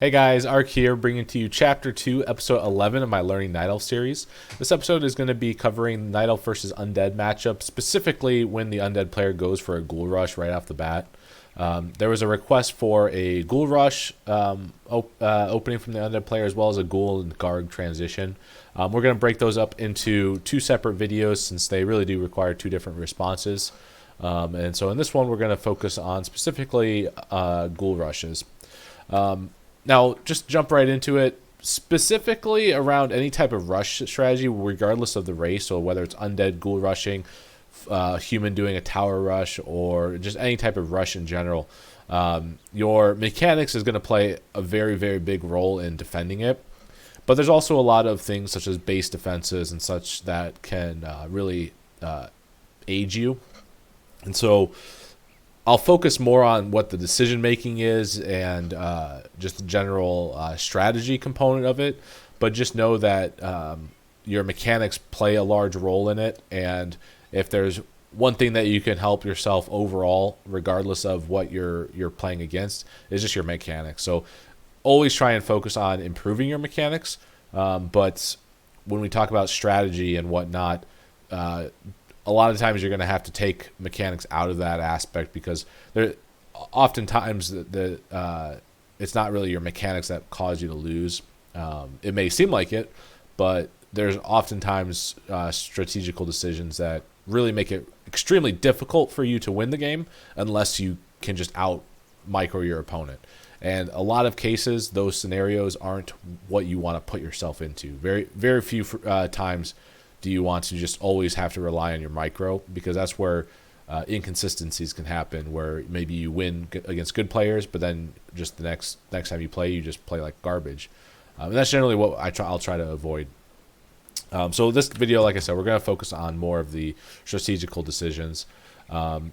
Hey guys, Ark here, bringing to you Chapter 2, Episode 11 of my Learning Night Elf series. This episode is going to be covering Night Elf versus Undead matchup, specifically when the Undead player goes for a Ghoul Rush right off the bat. There was a request for a Ghoul Rush opening from the Undead player, as well as a Ghoul and Garg transition. We're going to break those up into two separate videos since they really do require two different responses. And so in this one, we're going to focus on specifically Ghoul Rushes. Now, just jump right into it, specifically around any type of rush strategy, regardless of the race, so whether it's undead ghoul rushing, human doing a tower rush, or just any type of rush in general. Your mechanics is going to play a very, very big role in defending it, but there's also a lot of things such as base defenses and such that can really aid you. And so I'll focus more on what the decision making is and just the general strategy component of it, but just know that your mechanics play a large role in it, and if there's one thing that you can help yourself overall, regardless of what you're playing against, is just your mechanics. So always try and focus on improving your mechanics, but when we talk about strategy and whatnot, a lot of times you're going to have to take mechanics out of that aspect, because there oftentimes it's not really your mechanics that cause you to lose. It may seem like it, but there's oftentimes strategical decisions that really make it extremely difficult for you to win the game unless you can just out micro your opponent. And a lot of cases, those scenarios aren't what you want to put yourself into. Very, very few times do you want to just always have to rely on your micro, because that's where inconsistencies can happen, where maybe you win against good players, but then just the next time you play, you just play like garbage. And that's generally what I'll try to avoid. So this video, like I said, we're going to focus on more of the strategical decisions.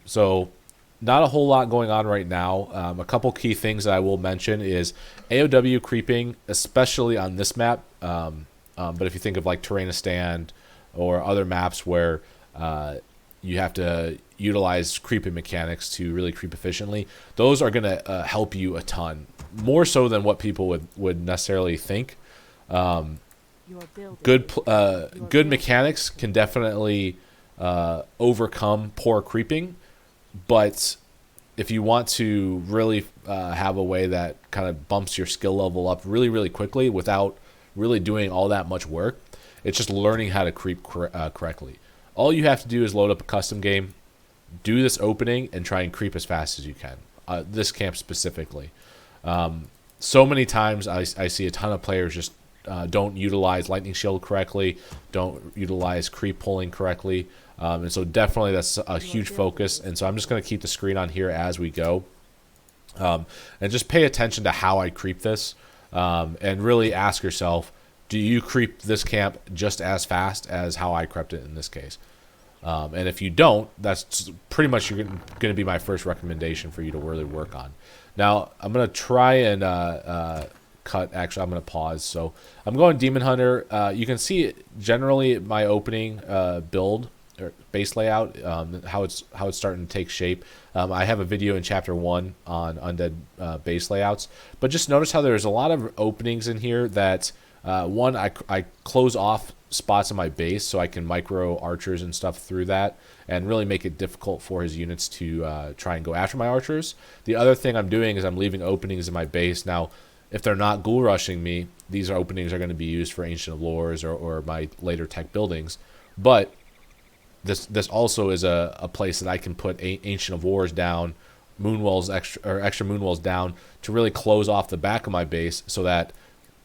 So not a whole lot going on right now. A couple key things that I will mention is AOW creeping, especially on this map. But if you think of like Terranistan or other maps where you have to utilize creeping mechanics to really creep efficiently, those are going to help you a ton, more so than what people would necessarily think. Good mechanics can definitely overcome poor creeping, but if you want to really have a way that kind of bumps your skill level up really, really quickly without really doing all that much work, it's just learning how to creep correctly. All you have to do is load up a custom game, do this opening, and try and creep as fast as you can. This camp specifically. So many times I see a ton of players just don't utilize Lightning Shield correctly, don't utilize creep pulling correctly, and so definitely that's a huge focus. And so I'm just going to keep the screen on here as we go, and just pay attention to how I creep this, and really ask yourself, do you creep this camp just as fast as how I crept it in this case? And if you don't, that's pretty much going to be my first recommendation for you to really work on. Now, I'm going to try and cut. Actually, I'm going to pause. So I'm going Demon Hunter. You can see generally my opening build or base layout, how it's starting to take shape. I have a video in Chapter 1 on Undead base layouts, but just notice how there's a lot of openings in here that one, I close off spots in my base so I can micro archers and stuff through that and really make it difficult for his units to try and go after my archers. The other thing I'm doing is I'm leaving openings in my base. Now, if they're not ghoul rushing me, these openings are going to be used for Ancient of Lores or my later tech buildings. But this also is a place that I can put Ancient of Wars down, extra moon walls down to really close off the back of my base so that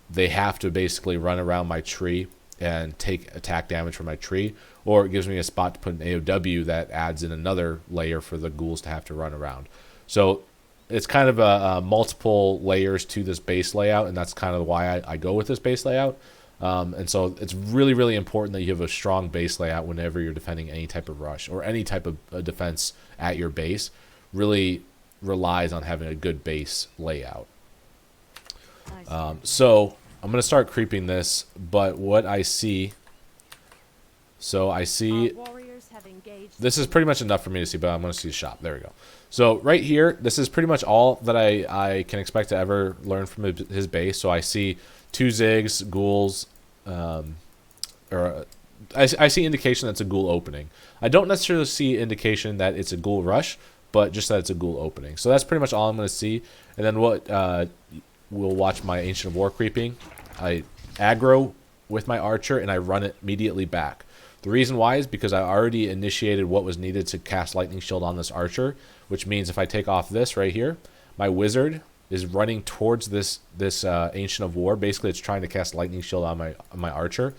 they have to basically run around my tree and take attack damage from my tree, or it gives me a spot to put an AOW that adds in another layer for the ghouls to have to run around. So it's kind of a multiple layers to this base layout, and that's kind of why I go with this base layout. And so it's really, really important that you have a strong base layout whenever you're defending any type of rush or any type of defense at your base. Really relies on having a good base layout. So I'm going to start creeping this, but what I see... So I see this is pretty much enough for me to see, but I'm going to see the shop. There we go. So right here, this is pretty much all that I can expect to ever learn from his base. So I see 2 Ziggs, ghouls, I see indication that's a ghoul opening. I don't necessarily see indication that it's a ghoul rush, but just that it's a ghoul opening. So that's pretty much all I'm going to see. And then what we'll watch my Ancient of War creeping. I aggro with my archer and I run it immediately back. The reason why is because I already initiated what was needed to cast Lightning Shield on this archer, which means if I take off this right here, my wizard is running towards this Ancient of War. Basically, it's trying to cast Lightning Shield on my archer,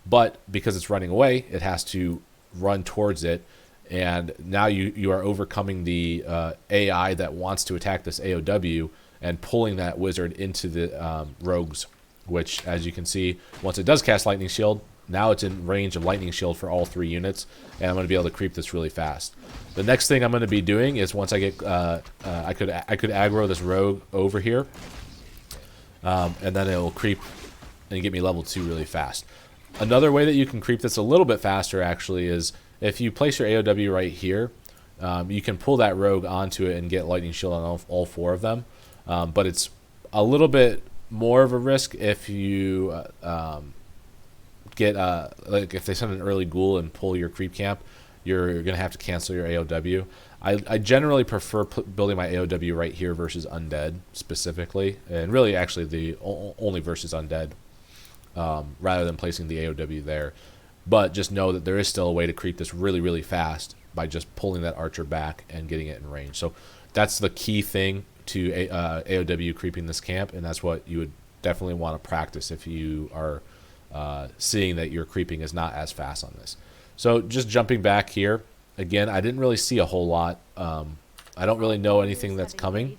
but because it's running away, it has to run towards it, and now you are overcoming the AI that wants to attack this AOW and pulling that wizard into the rogues, which, as you can see, once it does cast Lightning Shield, now it's in range of Lightning Shield for all 3 units, and I'm going to be able to creep this really fast. The next thing I'm going to be doing is once I get, I could aggro this rogue over here, and then it will creep and get me level 2 really fast. Another way that you can creep this a little bit faster, actually, is if you place your AOW right here, you can pull that rogue onto it and get Lightning Shield on all 4 of them, but it's a little bit more of a risk if you get like if they send an early ghoul and pull your creep camp, you're gonna have to cancel your AOW. I generally prefer building my AOW right here versus Undead specifically, and really actually the only versus Undead, rather than placing the AOW there. But just know that there is still a way to creep this really, really fast by just pulling that archer back and getting it in range. So that's the key thing to AOW creeping this camp, and that's what you would definitely want to practice if you are seeing that your creeping is not as fast on this. So just jumping back here, again, I didn't really see a whole lot. I don't really know anything that's coming.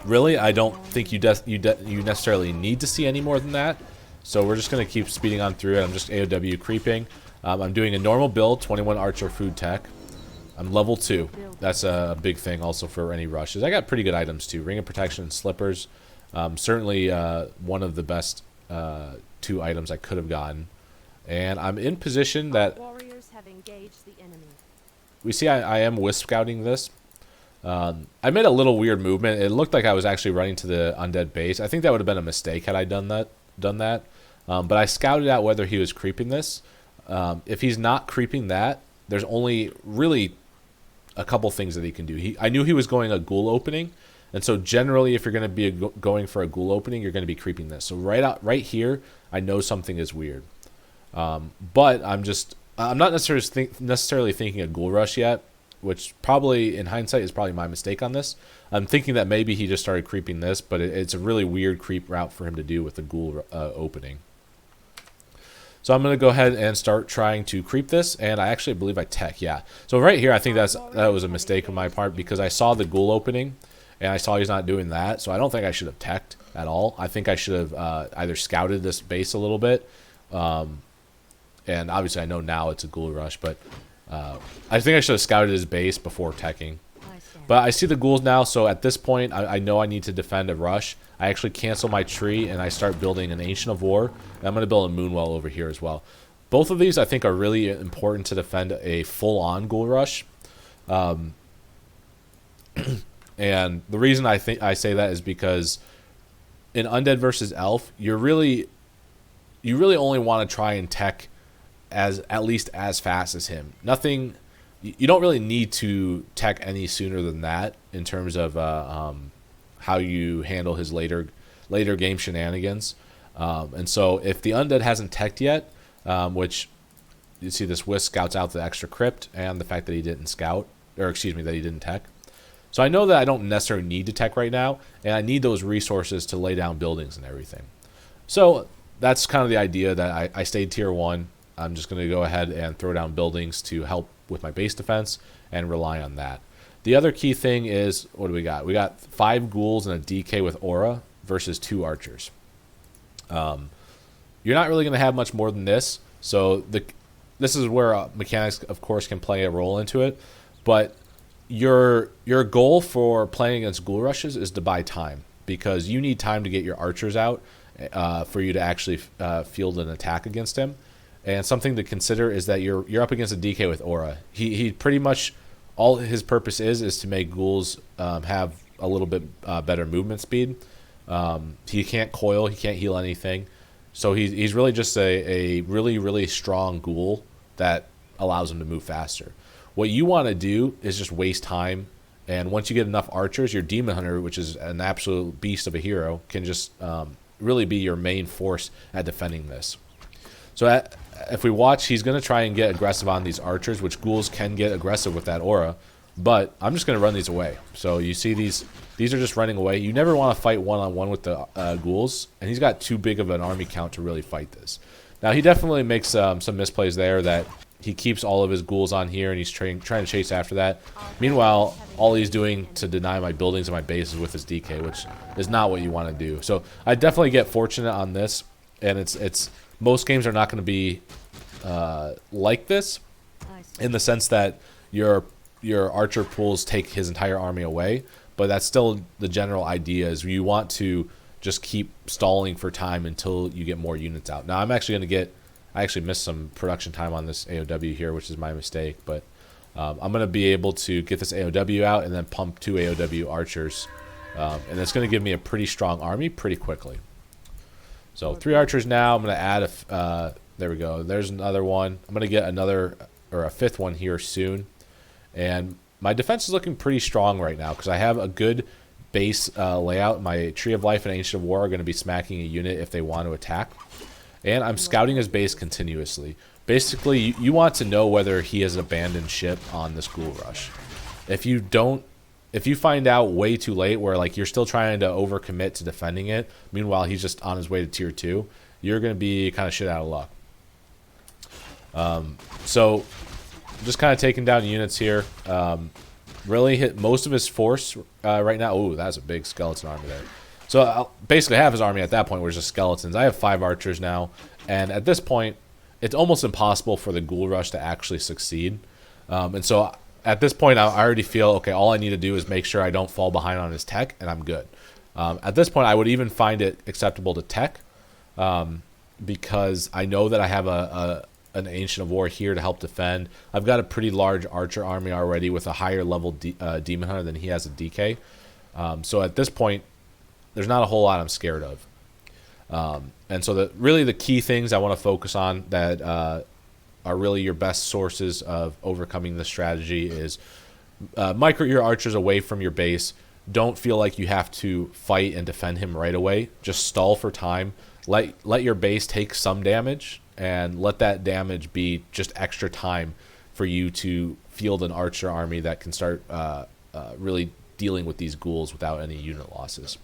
Really, I don't think you necessarily need to see any more than that. So we're just going to keep speeding on through it. I'm just AOW creeping. I'm doing a normal build, 21 Archer Food Tech. I'm level 2. That's a big thing also for any rushes. I got pretty good items too. Ring of Protection and Slippers. Certainly one of the best 2 items I could have gotten. And I'm in position that we see I am Wisp Scouting this. I made a little weird movement. It looked like I was actually running to the Undead base. I think that would have been a mistake had I done that. But I scouted out whether he was creeping this. If he's not creeping that, there's only really a couple things that he can do. I knew he was going a ghoul opening, and so generally if you're going to be going for a ghoul opening, you're going to be creeping this. So right here, I know something is weird. But I'm not necessarily thinking a Ghoul Rush yet, which probably in hindsight is probably my mistake on this. I'm thinking that maybe he just started creeping this, but it's a really weird creep route for him to do with the ghoul opening. So I'm going to go ahead and start trying to creep this, and I actually believe I tech, yeah. So right here, I think that was a mistake on my part because I saw the ghoul opening, and I saw he's not doing that, so I don't think I should have teched at all. I think I should have either scouted this base a little bit, and obviously I know now it's a Ghoul Rush, but I think I should have scouted his base before teching. But I see the ghouls now, so at this point, I know I need to defend a rush. I actually cancel my tree, and I start building an Ancient of War. And I'm going to build a Moonwell over here as well. Both of these, I think, are really important to defend a full-on Ghoul Rush. And the reason I say that is because in Undead versus Elf, you really only want to try and tech at least as fast as him. Nothing. You don't really need to tech any sooner than that in terms of how you handle his later game shenanigans. And so if the Undead hasn't teched yet, which you see this Wisp scouts out the extra crypt and the fact that he didn't scout, or excuse me, that he didn't tech. So I know that I don't necessarily need to tech right now, and I need those resources to lay down buildings and everything. So that's kind of the idea that I stayed tier 1. I'm just going to go ahead and throw down buildings to help with my base defense and rely on that. The other key thing is, what do we got? We got 5 ghouls and a DK with aura versus 2 archers. You're not really going to have much more than this, so this is where mechanics, of course, can play a role into it. But your goal for playing against Ghoul Rushes is to buy time, because you need time to get your archers out for you to actually field an attack against him. And something to consider is that you're up against a DK with aura. He pretty much, all his purpose is to make ghouls have a little bit better movement speed. He can't coil, he can't heal anything. So he's really just a really, really strong ghoul that allows him to move faster. What you want to do is just waste time, and once you get enough archers, your Demon Hunter, which is an absolute beast of a hero, can just really be your main force at defending this. So if we watch, he's going to try and get aggressive on these archers, which ghouls can get aggressive with that aura, but I'm just going to run these away. So you see these are just running away. You never want to fight one-on-one with the ghouls, and he's got too big of an army count to really fight this. Now, he definitely makes some misplays there, that he keeps all of his ghouls on here, and he's trying to chase after that. Meanwhile, all he's doing to deny my buildings and my bases with his DK, which is not what you want to do. So I definitely get fortunate on this, and it's most games are not going to be like this, in the sense that your archer pools take his entire army away, but that's still the general idea, is you want to just keep stalling for time until you get more units out. Now, I'm actually going to get... I actually missed some production time on this AOW here, which is my mistake, but I'm going to be able to get this AOW out and then pump 2 AOW archers, and it's going to give me a pretty strong army pretty quickly. So 3 archers now. I'm going to add there we go. There's another one. I'm going to get another, or a 5th one here soon, and my defense is looking pretty strong right now because I have a good base layout. My Tree of Life and Ancient of War are going to be smacking a unit if they want to attack. And I'm scouting his base continuously. Basically, you want to know whether he has abandoned ship on this Ghoul Rush. If you find out way too late, where like you're still trying to overcommit to defending it, meanwhile he's just on his way to tier 2, you're going to be kind of shit out of luck. So just kind of taking down units here. Really hit most of his force right now. Ooh, that's a big skeleton army there. So I'll basically have his army at that point where it's just skeletons. I have 5 archers now, and at this point, it's almost impossible for the Ghoul Rush to actually succeed. And so at this point, I already feel, okay, all I need to do is make sure I don't fall behind on his tech, and I'm good. At this point, I would even find it acceptable to tech, because I know that I have an Ancient of War here to help defend. I've got a pretty large archer army already with a higher level Demon Hunter than he has a DK. So at this point, there's not a whole lot I'm scared of. And so really the key things I want to focus on that are really your best sources of overcoming this strategy is micro your archers away from your base. Don't feel like you have to fight and defend him right away. Just stall for time. Let your base take some damage, and let that damage be just extra time for you to field an archer army that can start really dealing with these ghouls without any unit losses.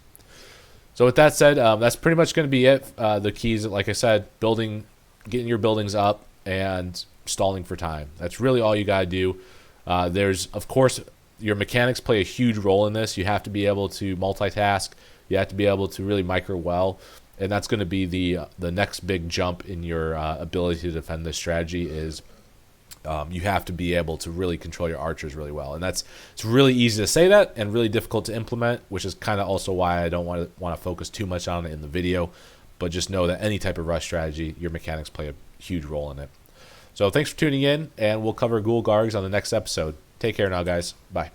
So with that said, that's pretty much going to be it. The keys, like I said, getting your buildings up and stalling for time. That's really all you got to do. There's, of course, your mechanics play a huge role in this. You have to be able to multitask. You have to be able to really micro well. And that's going to be the next big jump in your ability to defend this strategy is you have to be able to really control your archers really well. And it's really easy to say that and really difficult to implement, which is kind of also why I don't want to focus too much on it in the video. But just know that any type of rush strategy, your mechanics play a huge role in it. So thanks for tuning in, and we'll cover Ghoul Gargs on the next episode. Take care now, guys. Bye.